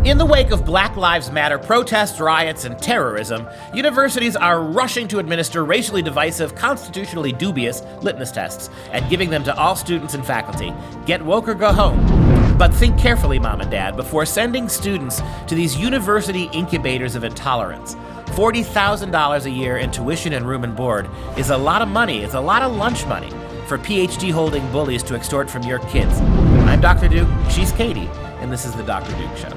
In the wake of Black Lives Matter protests, riots, and terrorism, universities are rushing to administer racially divisive, constitutionally dubious litmus tests and giving them to all students and faculty. Get woke or go home. But think carefully, Mom and Dad, before sending students to these university incubators of intolerance. $40,000 a year in tuition and room and board is a lot of money. It's a lot of lunch money for PhD-holding bullies to extort from your kids. I'm Dr. Duke, she's Katie, and this is the Dr. Duke Show.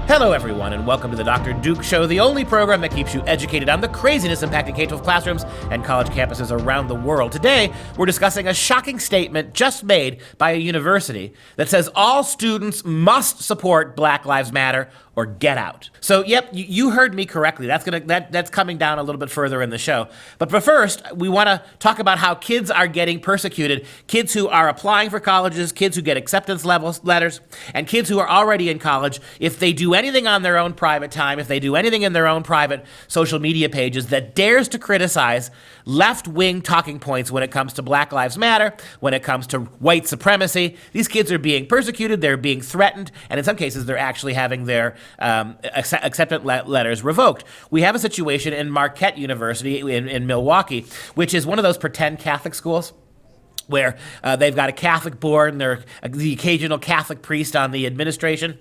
Hello, everyone, and welcome to the Dr. Duke Show, the only program that keeps you educated on the craziness impacting K-12 classrooms and college campuses around the world. Today, we're discussing a shocking statement just made by a university that says all students must support Black Lives Matter or get out. So, yep, you heard me correctly. That's coming down a little bit further in the show. But first, we want to talk about how kids are getting persecuted. Kids who are applying for colleges, kids who get acceptance letters, and kids who are already in college. If they do anything on their own private time, if they do anything in their own private social media pages that dares to criticize left-wing talking points when it comes to Black Lives Matter, when it comes to white supremacy, these kids are being persecuted, they're being threatened, and in some cases, they're actually having their acceptance letters revoked. We have a situation in Marquette University in Milwaukee, which is one of those pretend Catholic schools where they've got a Catholic board and they're the occasional Catholic priest on the administration.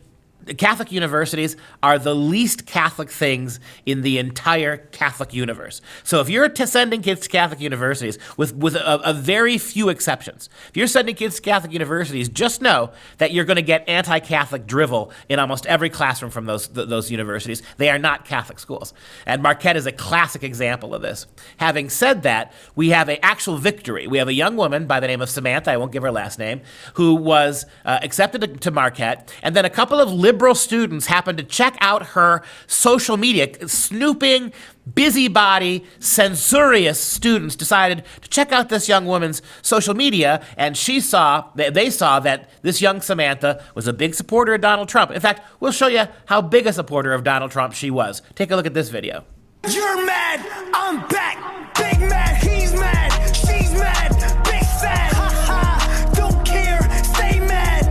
Catholic universities are the least Catholic things in the entire Catholic universe. So if you're sending kids to Catholic universities, with a very few exceptions, if you're sending kids to Catholic universities, just know that you're going to get anti-Catholic drivel in almost every classroom from those universities. They are not Catholic schools. And Marquette is a classic example of this. Having said that, we have an actual victory. We have a young woman by the name of Samantha, I won't give her last name, who was accepted to Marquette, and then a couple of liberal students happened to check out her social media. Snooping, busybody, censorious students decided to check out this young woman's social media, and they saw that this young Samantha was a big supporter of Donald Trump. In fact, we'll show you how big a supporter of Donald Trump she was. Take a look at this video. You're mad, I'm back. Big mad, he's mad, she's mad, big sad. Ha ha, don't care, stay mad.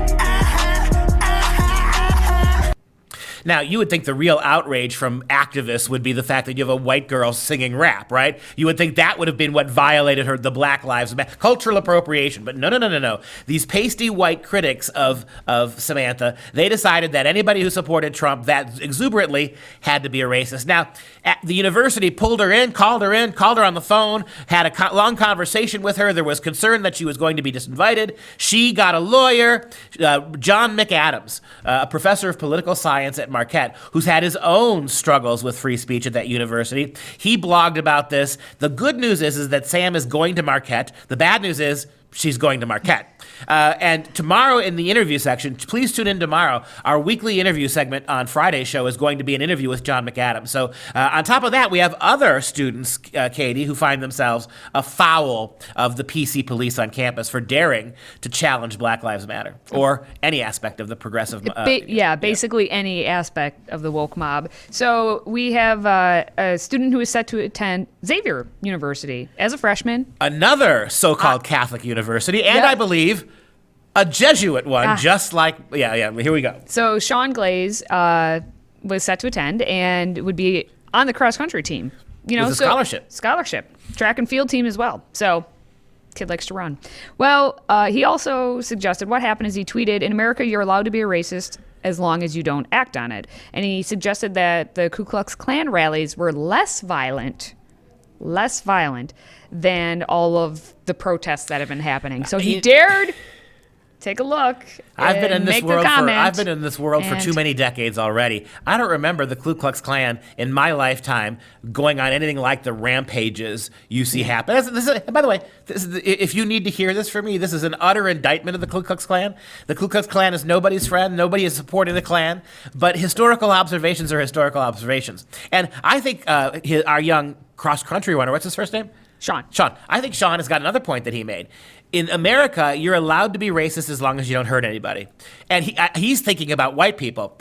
Now, you would think the real outrage from activists would be the fact that you have a white girl singing rap, right? You would think that would have been what violated the Black Lives Matter, cultural appropriation. But no. These pasty white critics of Samantha, they decided that anybody who supported Trump that exuberantly had to be a racist. Now, the university pulled her in, called her on the phone, had a long conversation with her. There was concern that she was going to be disinvited. She got a lawyer, John McAdams, a professor of political science at Marquette, who's had his own struggles with free speech at that university. He blogged about this. The good news is that Sam is going to Marquette. The bad news is she's going to Marquette. And tomorrow in the interview section, please tune in tomorrow. Our weekly interview segment on Friday's show is going to be an interview with John McAdams. So on top of that, we have other students, Katie, who find themselves afoul of the PC police on campus for daring to challenge Black Lives Matter or any aspect of the progressive basically any aspect of the woke mob. So we have a student who is set to attend Xavier University as a freshman. Another so-called Catholic university, and I believe a Jesuit one, just like, here we go. So Sean Glaze was set to attend and would be on the cross-country team. With a scholarship. Scholarship. Track and field team as well. So kid likes to run. Well, he also suggested what happened is he tweeted, "In America, you're allowed to be a racist as long as you don't act on it." And he suggested that the Ku Klux Klan rallies were less violent than all of the protests that have been happening. So he dared take a look. I've been in this world for too many decades already. I don't remember the Ku Klux Klan in my lifetime going on anything like the rampages you see happen. By the way, if you need to hear this from me, this is an utter indictment of the Ku Klux Klan. The Ku Klux Klan is nobody's friend. Nobody is supporting the Klan. But historical observations are historical observations. And I think our young cross-country runner, what's his first name? Sean. I think Sean has got another point that he made. In America, you're allowed to be racist as long as you don't hurt anybody. And he's thinking about white people.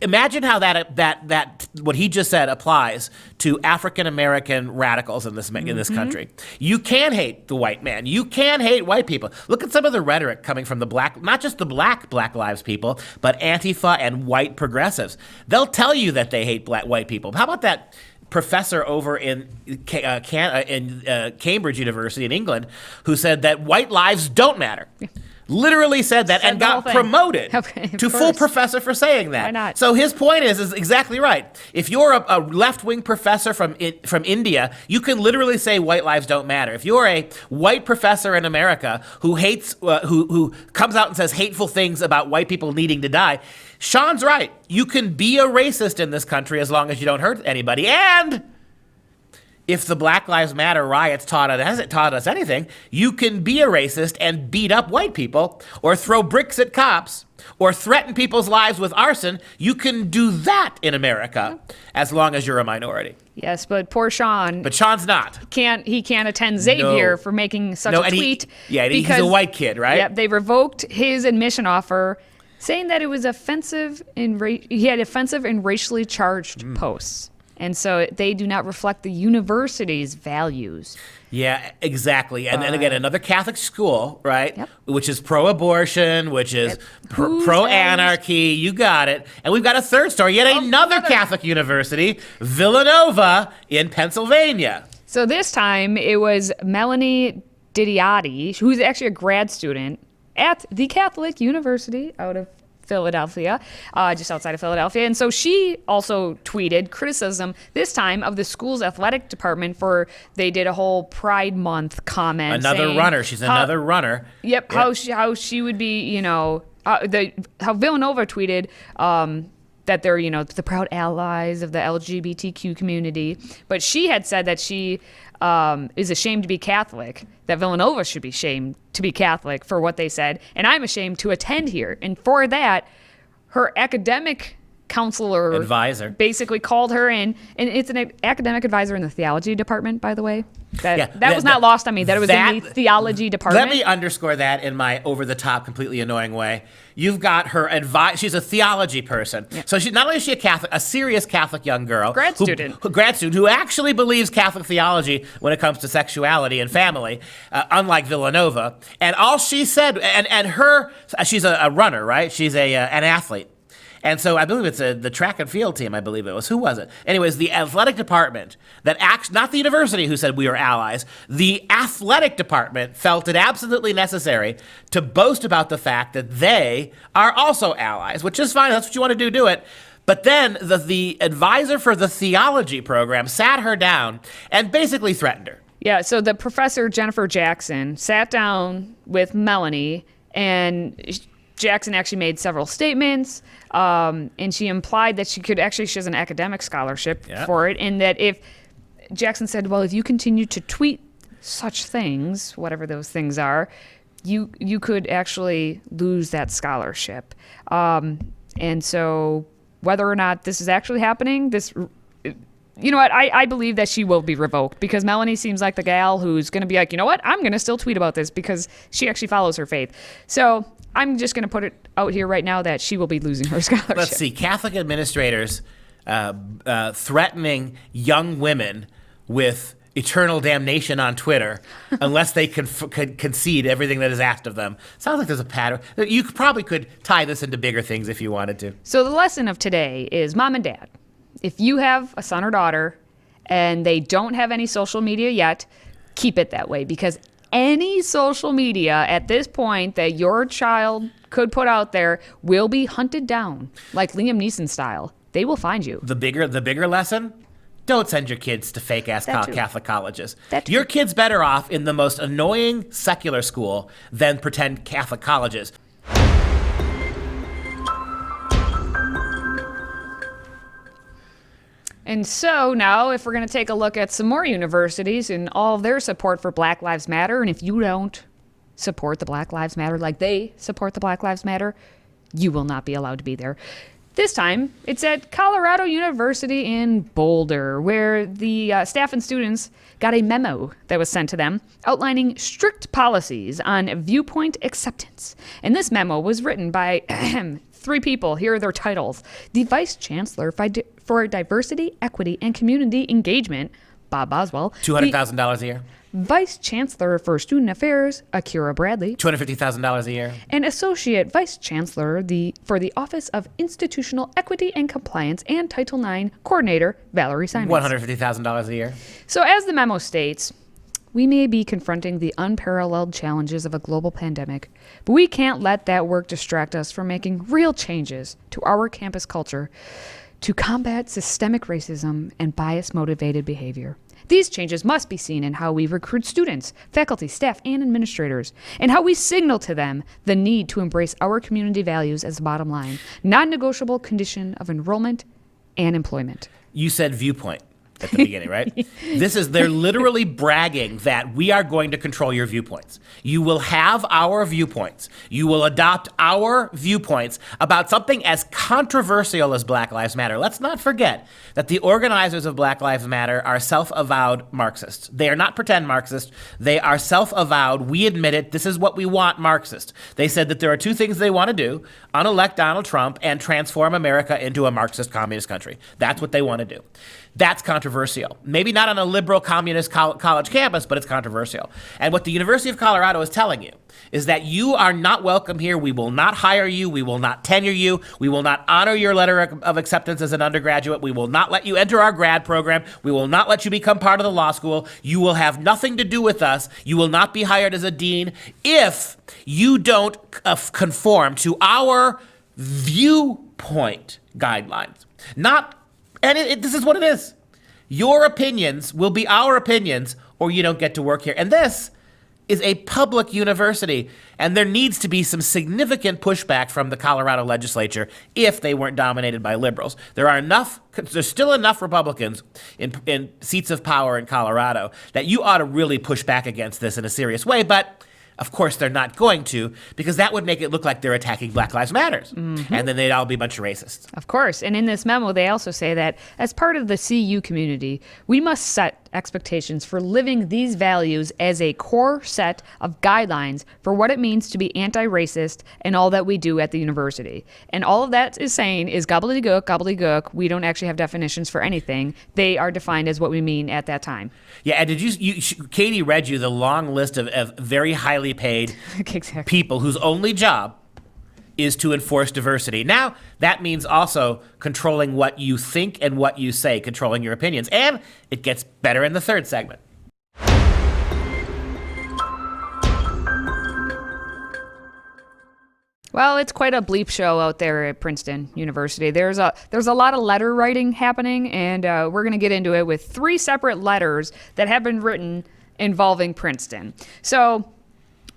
Imagine how that what he just said applies to African American radicals in this country. You can hate the white man. You can hate white people. Look at some of the rhetoric coming from the black, not just the Black Lives people, but Antifa and white progressives. They'll tell you that they hate white people. How about that professor over in Cambridge University in England who said that white lives don't matter? Literally said that and got promoted to full professor for saying that. Why not? So his point is exactly right. If you're a left-wing professor from India, you can literally say white lives don't matter. If you're a white professor in America who hates, who comes out and says hateful things about white people needing to die, Sean's right. You can be a racist in this country as long as you don't hurt anybody. And if the Black Lives Matter riots hasn't taught us anything, you can be a racist and beat up white people or throw bricks at cops or threaten people's lives with arson. You can do that in America as long as you're a minority. Yes, but poor Sean. But Sean's not. He can't attend Xavier for making such a tweet. He's a white kid, right? Yep, they revoked his admission offer, saying that it was offensive he had offensive and racially charged posts. And so they do not reflect the university's values. Yeah, exactly. And then again, another Catholic school, right? Yep. Which is pro-abortion, which is pro-anarchy. You got it. And we've got a third story, yet another Catholic university, Villanova in Pennsylvania. So this time it was Melanie Didiotti, who's actually a grad student at the Catholic University out of Philadelphia, just outside of Philadelphia. And so she also tweeted criticism, this time of the school's athletic department they did a whole Pride Month comment. Another runner. She's another runner. Yep. How she would be, how Villanova tweeted that they're, the proud allies of the LGBTQ community. But she had said that she is ashamed to be Catholic, that Villanova should be ashamed to be Catholic for what they said, and I'm ashamed to attend here. And for that, her academic advisor basically called her in, and it's an academic advisor in the theology department, by the way. That was not lost on me, that it was in the theology department. Let me underscore that in my over-the-top, completely annoying way. You've got her she's a theology person. Yeah. So not only is she a Catholic, a serious Catholic young girl. Grad student who actually believes Catholic theology when it comes to sexuality and family, unlike Villanova. And all she said, she's a runner, right? She's an athlete. And so I believe it's the track and field team, I believe it was. Who was it? Anyways, the athletic department not the university who said we are allies, the athletic department felt it absolutely necessary to boast about the fact that they are also allies, which is fine. That's what you want to do it. But then the advisor for the theology program sat her down and basically threatened her. Yeah, so the professor, Jennifer Jackson, sat down with Melanie, and Jackson actually made several statements, and she implied that she has an academic scholarship for it, and that if Jackson said, well, if you continue to tweet such things, whatever those things are, you could actually lose that scholarship. And so whether or not this is actually happening, you know what? I believe that she will be revoked, because Melanie seems like the gal who's going to be like, you know what? I'm going to still tweet about this because she actually follows her faith. So I'm just going to put it out here right now that she will be losing her scholarship. Let's see. Catholic administrators threatening young women with eternal damnation on Twitter unless they concede everything that is asked of them. Sounds like there's a pattern. You probably could tie this into bigger things if you wanted to. So the lesson of today is, mom and dad, if you have a son or daughter and they don't have any social media yet, keep it that way, because any social media at this point that your child could put out there will be hunted down, like Liam Neeson style. They will find you. The bigger lesson: don't send your kids to fake-ass Catholic colleges. Your kid's better off in the most annoying secular school than pretend Catholic colleges. And so now, if we're going to take a look at some more universities and all of their support for Black Lives Matter, and if you don't support the Black Lives Matter like they support the Black Lives Matter, you will not be allowed to be there. This time, it's at Colorado University in Boulder, where the staff and students got a memo that was sent to them outlining strict policies on viewpoint acceptance. And this memo was written by 3 people. Here are their titles. The Vice Chancellor for Diversity, Equity, and Community Engagement, Bob Boswell. $200,000 a year. Vice Chancellor for Student Affairs, Akira Bradley. $250,000 a year. And Associate Vice Chancellor for the Office of Institutional Equity and Compliance and Title IX Coordinator, Valerie Simons. $150,000 a year. So as the memo states, we may be confronting the unparalleled challenges of a global pandemic, but we can't let that work distract us from making real changes to our campus culture to combat systemic racism and bias-motivated behavior. These changes must be seen in how we recruit students, faculty, staff, and administrators, and how we signal to them the need to embrace our community values as the bottom line, non-negotiable condition of enrollment and employment. You said viewpoint at the beginning, right? They're literally bragging that we are going to control your viewpoints. You will have our viewpoints. You will adopt our viewpoints about something as controversial as Black Lives Matter. Let's not forget that the organizers of Black Lives Matter are self-avowed Marxists. They are not pretend Marxists. They are self-avowed. We admit it. This is what we want, Marxist. They said that there are 2 things they want to do: unelect Donald Trump and transform America into a Marxist communist country. That's what they want to do. That's controversial. Maybe not on a liberal communist college campus, but it's controversial. And what the University of Colorado is telling you is that you are not welcome here. We will not hire you. We will not tenure you. We will not honor your letter of acceptance as an undergraduate. We will not let you enter our grad program. We will not let you become part of the law school. You will have nothing to do with us. You will not be hired as a dean if you don't conform to our viewpoint guidelines. This is what it is. Your opinions will be our opinions, or you don't get to work here. And this is a public university, and there needs to be some significant pushback from the Colorado legislature if they weren't dominated by liberals. There's still enough Republicans in seats of power in Colorado that you ought to really push back against this in a serious way, but of course they're not going to, because that would make it look like they're attacking Black Lives Matter. Mm-hmm. And then they'd all be a bunch of racists. Of course. And in this memo, they also say that as part of the CU community, we must set expectations for living these values as a core set of guidelines for what it means to be anti-racist and all that we do at the university. And all of that is saying is gobbledygook. We don't actually have definitions for anything. They are defined as what we mean at that time. Yeah, and Katie read you the long list of very highly paid exactly. people whose only job is to enforce diversity. Now, that means also controlling what you think and what you say, controlling your opinions. And it gets better in the 3rd segment. Well, it's quite a bleep show out there at Princeton University. There's a lot of letter writing happening, and we're going to get into it with 3 separate letters that have been written involving Princeton. So,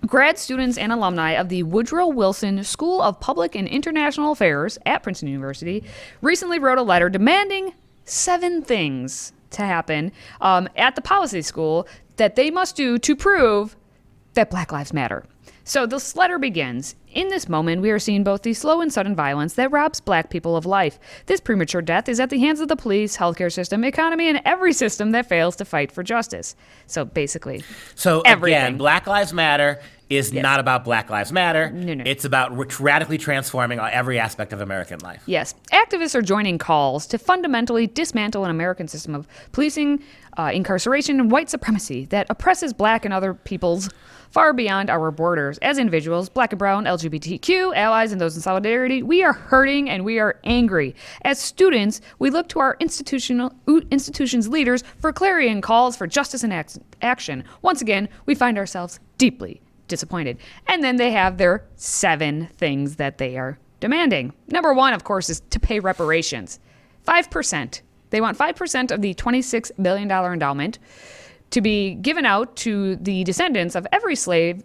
grad students and alumni of the Woodrow Wilson School of Public and International Affairs at Princeton University recently wrote a letter demanding 7 things to happen at the policy school that they must do to prove that Black Lives Matter. So this letter begins, "In this moment, we are seeing both the slow and sudden violence that robs Black people of life. This premature death is at the hands of the police, healthcare system, economy, and every system that fails to fight for justice." So basically, everything. Again, Black Lives Matter is not about Black Lives Matter. No. It's about radically transforming every aspect of American life. Yes. Activists are joining calls to fundamentally dismantle an American system of policing, incarceration, and white supremacy that oppresses Black and other peoples far beyond our borders. As individuals, Black and brown, LGBTQ, allies, and those in solidarity, we are hurting and we are angry. As students, we look to our institution's leaders for clarion calls for justice and action. Once again, we find ourselves deeply disappointed. And then they have their 7 things that they are demanding. Number 1, of course, is to pay reparations. 5%. They want 5% of the $26 billion endowment to be given out to the descendants of every slave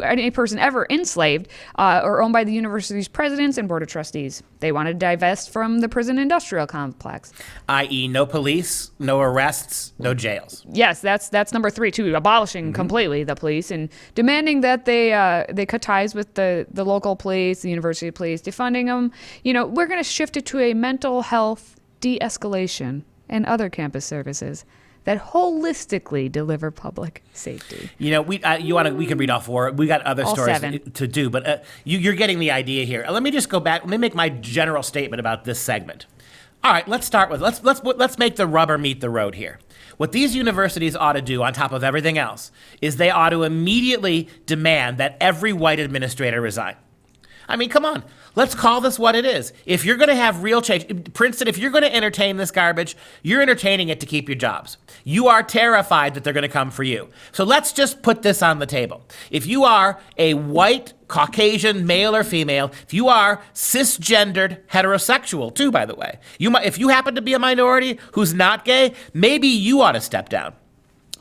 any person ever enslaved or owned by the university's presidents and board of trustees. They wanted to divest from the prison industrial complex. I.e., no police, no arrests, no jails. Yes, that's number 3 too. Abolishing completely the police and demanding that they cut ties with the local police, the university police, defunding them. We're going to shift it to a mental health de-escalation and other campus services that holistically deliver public safety. We can read all 4. We got other All stories 7. to do, but you're getting the idea here. Let me just go back. Let me make my general statement about this segment. All right, let's start with let's make the rubber meet the road here. What these universities ought to do, on top of everything else, is they ought to immediately demand that every white administrator resign. I mean, come on. Let's call this what it is. If you're going to have real change, Princeton, if you're going to entertain this garbage, you're entertaining it to keep your jobs. You are terrified that they're going to come for you. So let's just put this on the table. If you are a white, Caucasian, male or female, if you are cisgendered, heterosexual too, by the way, if you happen to be a minority who's not gay, maybe you ought to step down.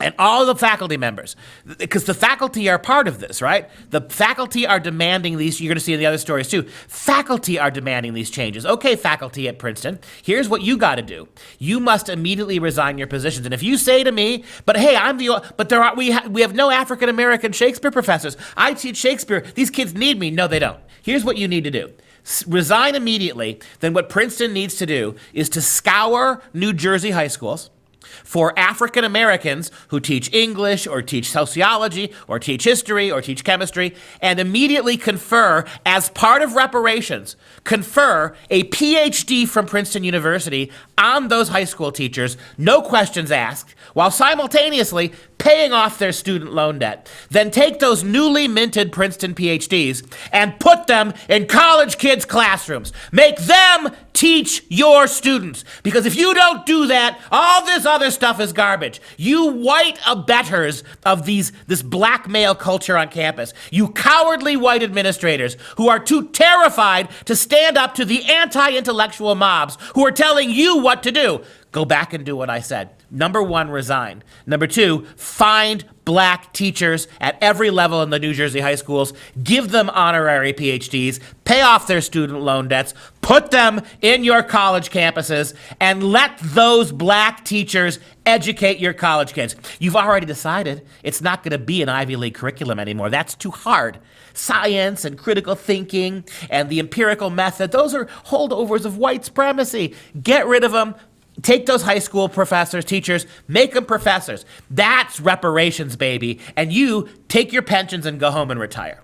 And all the faculty members, because the faculty are part of this, right? The faculty are demanding these. You're going to see in the other stories too. Faculty are demanding these changes. Okay, faculty at Princeton, here's what you got to do. You must immediately resign your positions. And if you say to me, "But hey, we have no African American Shakespeare professors. I teach Shakespeare. These kids need me." No, they don't. Here's what you need to do. Resign immediately. Then what Princeton needs to do is to scour New Jersey high schools for African Americans who teach English or teach sociology or teach history or teach chemistry, and immediately confer, as part of reparations, confer a PhD from Princeton University on those high school teachers, no questions asked, while simultaneously paying off their student loan debt. Then take those newly minted Princeton PhDs and put them in college kids' classrooms. Make them teach your students. Because if you don't do that, all this other stuff is garbage. You white abettors of this black male culture on campus. You cowardly white administrators who are too terrified to stand up to the anti-intellectual mobs who are telling you what to do. Go back and do what I said. Number 1, resign. Number 2, find black teachers at every level in the New Jersey high schools, give them honorary PhDs, pay off their student loan debts, put them in your college campuses, and let those black teachers educate your college kids. You've already decided it's not going to be an Ivy League curriculum anymore. That's too hard. Science and critical thinking and the empirical method, those are holdovers of white supremacy. Get rid of them. Take those high school professors, teachers, make them professors. That's reparations, baby. And you take your pensions and go home and retire.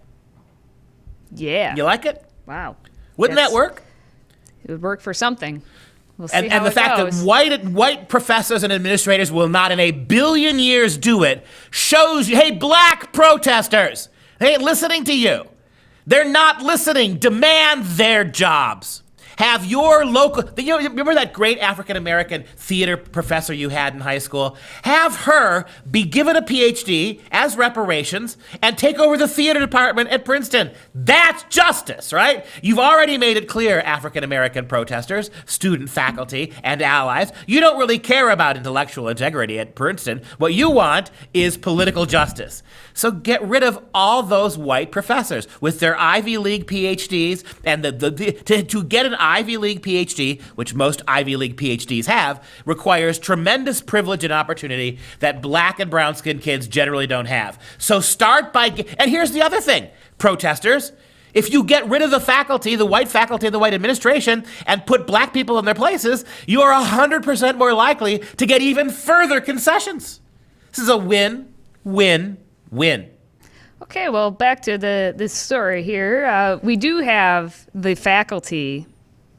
Yeah. You like it? Wow. Wouldn't that work? It would work for something. We'll see And how the it fact goes. that white professors and administrators will not in a billion years do it shows you, hey, black protesters, they ain't listening to you. They're not listening. Demand their jobs. Have your local, remember that great African-American theater professor you had in high school? Have her be given a PhD as reparations and take over the theater department at Princeton. That's justice, right? You've already made it clear, African-American protesters, student faculty, and allies, you don't really care about intellectual integrity at Princeton. What you want is political justice. So get rid of all those white professors with their Ivy League PhDs, and to get an Ivy League PhD, which most Ivy League PhDs have, requires tremendous privilege and opportunity that black and brown-skinned kids generally don't have. So start by, and here's the other thing, protesters. If you get rid of the faculty, the white administration, and put black people in their places, you are 100% more likely to get even further concessions. This is a win, win, win. Okay, well, back to this story here. We do have the faculty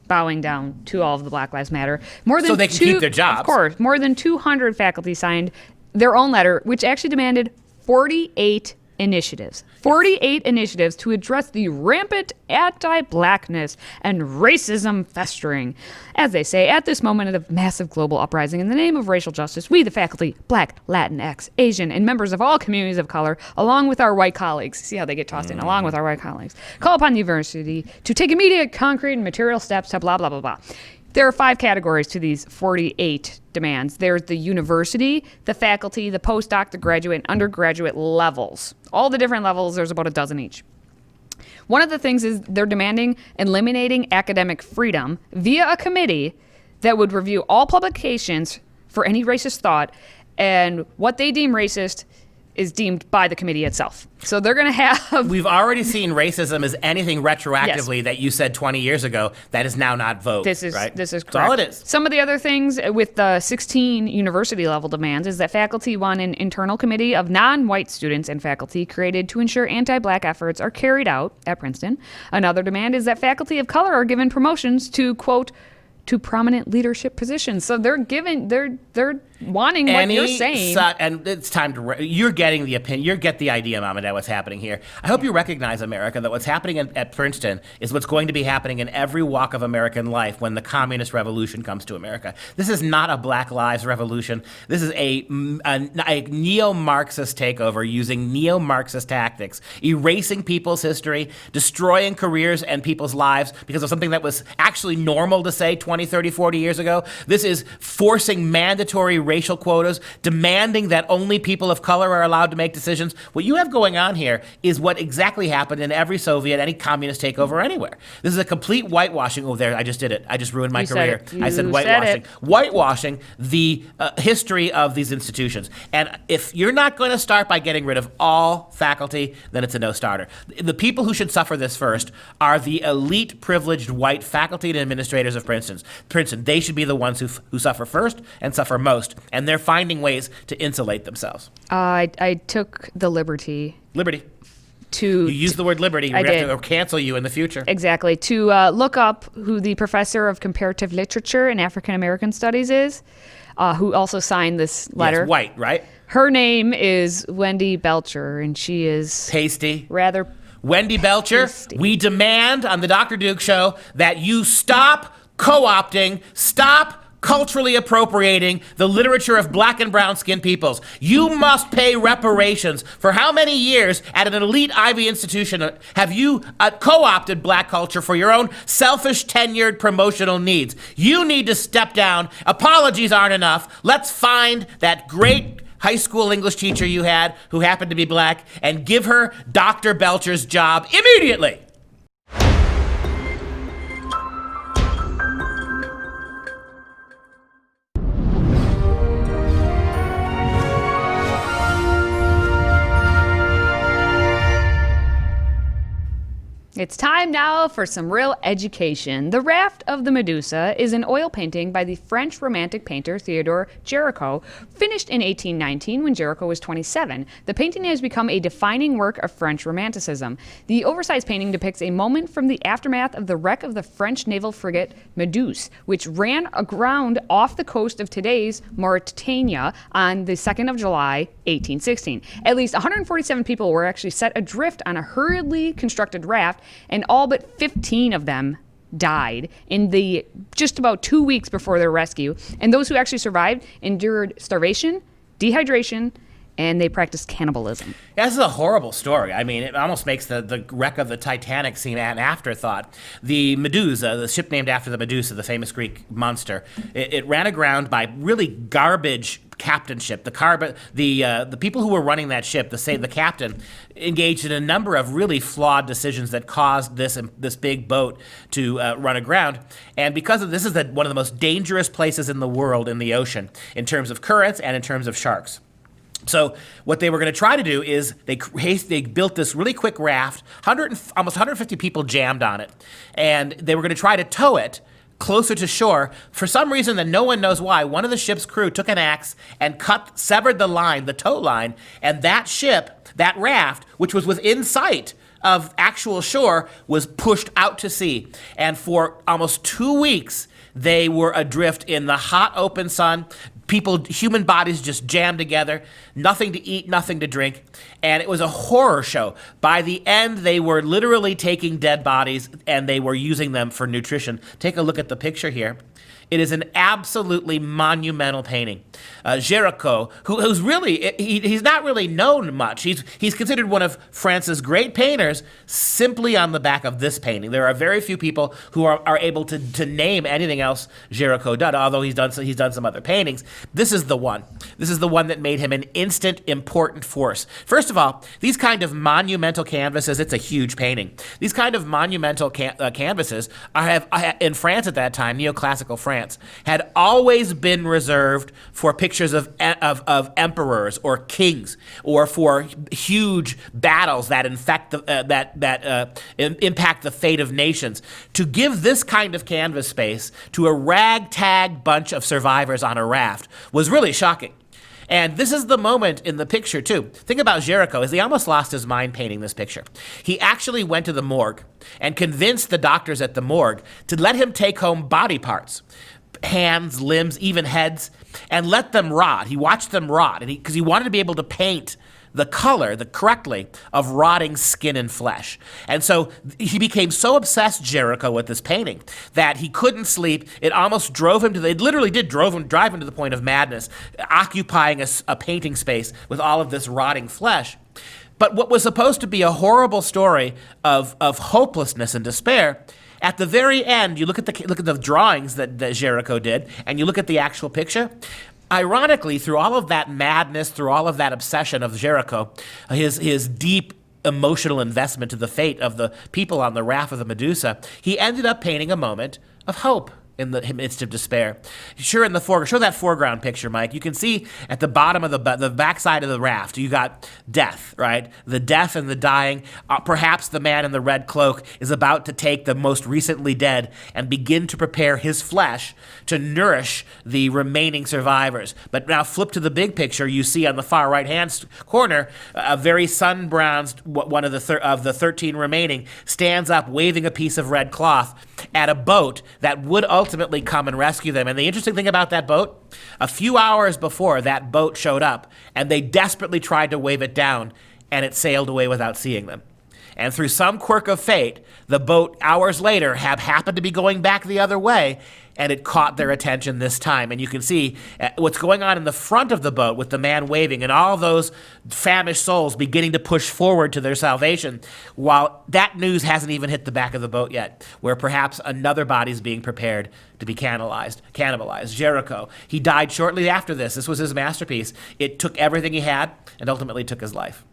bowing down to all of the Black Lives Matter. So they can keep their jobs. Of course. More than 200 faculty signed their own letter, which actually demanded 48 initiatives. 48 initiatives to address the rampant anti-blackness and racism festering. As they say, at this moment of massive global uprising, in the name of racial justice, we, the faculty, Black, Latinx, Asian, and members of all communities of color, along with our white colleagues, see how they get tossed in, along with our white colleagues, call upon the university to take immediate, concrete, and material steps to blah, blah, blah, blah. There are 5 categories to these 48 demands. There's the university, the faculty, the postdoc, the graduate, and undergraduate levels. All the different levels, there's about a dozen each. One of the things is they're demanding eliminating academic freedom via a committee that would review all publications for any racist thought, and what they deem racist is deemed by the committee itself. So they're going to have... We've already seen racism as anything retroactively that you said 20 years ago that is now not vogue. This is correct. That's all it is. Some of the other things with the 16 university level demands is that faculty want an internal committee of non-white students and faculty created to ensure anti-black efforts are carried out at Princeton. Another demand is that faculty of color are given promotions to, quote, to prominent leadership positions. So they're wanting what you're saying. And it's time to, you're getting the opinion, you get the idea, Mom and Dad, what's happening here. I hope you recognize, America, that what's happening at Princeton is what's going to be happening in every walk of American life when the communist revolution comes to America. This is not a Black Lives Revolution. This is a neo-Marxist takeover using neo-Marxist tactics, erasing people's history, destroying careers and people's lives because of something that was actually normal to say 20, 30, 40 years ago. This is forcing mandatory racial quotas, demanding that only people of color are allowed to make decisions. What you have going on here is what exactly happened in every Soviet, any communist takeover anywhere. This is a complete whitewashing. Oh, there, I just did it. I just ruined my career. I said whitewashing. Whitewashing the history of these institutions. And if you're not going to start by getting rid of all faculty, then it's a no-starter. The people who should suffer this first are the elite, privileged white faculty and administrators of Princeton. They should be the ones who suffer first and suffer most. And they're finding ways to insulate themselves. I took the liberty. You use the word liberty. We have to cancel you in the future. Exactly. To look up who the professor of comparative literature and African American studies is, who also signed this letter. Yes, white, right? Her name is Wendy Belcher, and she is pasty. Rather Wendy Belcher, pasty. We demand on the Dr. Duke Show that you stop co-opting, stop culturally appropriating the literature of black and brown skinned peoples. You must pay reparations. For how many years at an elite Ivy institution have you co-opted black culture for your own selfish, tenured, promotional needs? You need to step down. Apologies aren't enough. Let's find that great high school English teacher you had who happened to be black and give her Dr. Belcher's job immediately. It's time now for some real education. The Raft of the Medusa is an oil painting by the French Romantic painter Theodore Géricault, finished in 1819 when Géricault was 27. The painting has become a defining work of French Romanticism. The oversized painting depicts a moment from the aftermath of the wreck of the French naval frigate Méduse, which ran aground off the coast of today's Mauritania on the 2nd of July, 1816. At least 147 people were actually set adrift on a hurriedly constructed raft, and all but 15 of them died in the just about 2 weeks before their rescue. And those who actually survived endured starvation, dehydration, and they practiced cannibalism. Yeah, this is a horrible story. I mean, it almost makes the wreck of the Titanic seem an afterthought. The Medusa, the ship named after the Medusa, the famous Greek monster, it ran aground by really garbage captainship. The people who were running that ship, the captain, engaged in a number of really flawed decisions that caused this big boat to run aground. And because of this, is one of the most dangerous places in the world in the ocean in terms of currents and in terms of sharks. So what they were going to try to do is they built this really quick raft, almost 150 people jammed on it, and they were going to try to tow it closer to shore. For some reason that no one knows why, one of the ship's crew took an axe and severed the tow line, and that ship, that raft, which was within sight of actual shore, was pushed out to sea. And for almost 2 weeks, they were adrift in the hot, open sun. Human bodies just jammed together, nothing to eat, nothing to drink, and it was a horror show. By the end, they were literally taking dead bodies and they were using them for nutrition. Take a look at the picture here. It is an absolutely monumental painting. Géricault, who's really, he's not really known much. He's considered one of France's great painters simply on the back of this painting. There are very few people who are able to name anything else Géricault did, although he's done some other paintings. This is the one. This is the one that made him an instant important force. First of all, these kind of monumental canvases, it's a huge painting. These kind of monumental canvases in France at that time, neoclassical France, had always been reserved for pictures of emperors or kings, or for huge battles that impact the fate of nations. To give this kind of canvas space to a ragtag bunch of survivors on a raft was really shocking. And this is the moment in the picture, too. Think about Géricault, is he almost lost his mind painting this picture. He actually went to the morgue and convinced the doctors at the morgue to let him take home body parts, hands, limbs, even heads, and let them rot. He watched them rot, because he wanted to be able to paint the color correctly of rotting skin and flesh. And so he became so obsessed, Géricault, with this painting that he couldn't sleep. It almost drove him it literally did drive him to the point of madness, occupying a painting space with all of this rotting flesh. But what was supposed to be a horrible story of hopelessness and despair, at the very end, you look at the drawings that Géricault did, and you look at the actual picture. Ironically, through all of that madness, through all of that obsession of Géricault, his deep emotional investment to the fate of the people on the raft of the Medusa, he ended up painting a moment of hope in the midst of despair. Sure, in the foreground, show that foreground picture, Mike. You can see at the bottom of the backside of the raft, you got death, right? The death and the dying. Perhaps the man in the red cloak is about to take the most recently dead and begin to prepare his flesh to nourish the remaining survivors. But now flip to the big picture. You see on the far right-hand corner, a very sun-bronzed, one of the 13 remaining, stands up waving a piece of red cloth at a boat that would ultimately come and rescue them. And the interesting thing about that boat, a few hours before, that boat showed up, and they desperately tried to wave it down, and it sailed away without seeing them. And through some quirk of fate, the boat, hours later, happened to be going back the other way, and it caught their attention this time. And you can see what's going on in the front of the boat with the man waving and all those famished souls beginning to push forward to their salvation, while that news hasn't even hit the back of the boat yet, where perhaps another body's being prepared to be cannibalized. Géricault. He died shortly after this. This was his masterpiece. It took everything he had and ultimately took his life.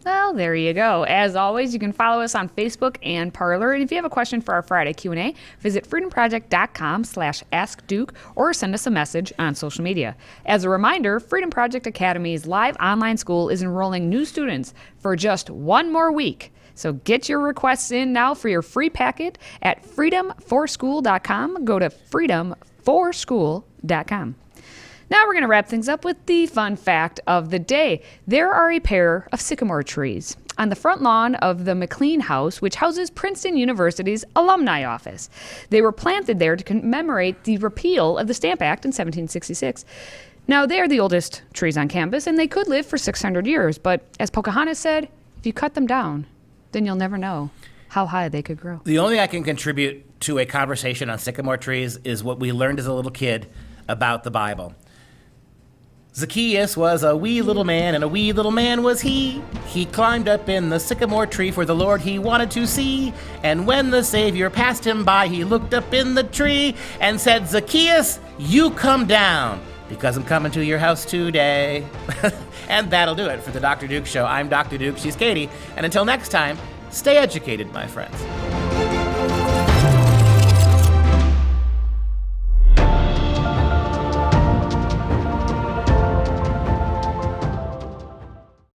Well, there you go. As always, you can follow us on Facebook and Parler. And if you have a question for our Friday Q&A, visit freedomproject.com/askduke or send us a message on social media. As a reminder, Freedom Project Academy's live online school is enrolling new students for just one more week. So get your requests in now for your free packet at freedomforschool.com. Go to freedomforschool.com. Now we're going to wrap things up with the fun fact of the day. There are a pair of sycamore trees on the front lawn of the McLean House, which houses Princeton University's alumni office. They were planted there to commemorate the repeal of the Stamp Act in 1766. Now, they are the oldest trees on campus, and they could live for 600 years. But as Pocahontas said, if you cut them down, then you'll never know how high they could grow. The only thing I can contribute to a conversation on sycamore trees is what we learned as a little kid about the Bible. Zacchaeus was a wee little man, and a wee little man was he. He climbed up in the sycamore tree for the Lord he wanted to see. And when the Savior passed him by, he looked up in the tree and said, "Zacchaeus, you come down, because I'm coming to your house today." And that'll do it for the Dr. Duke Show. I'm Dr. Duke, she's Katie, and until next time, stay educated, my friends.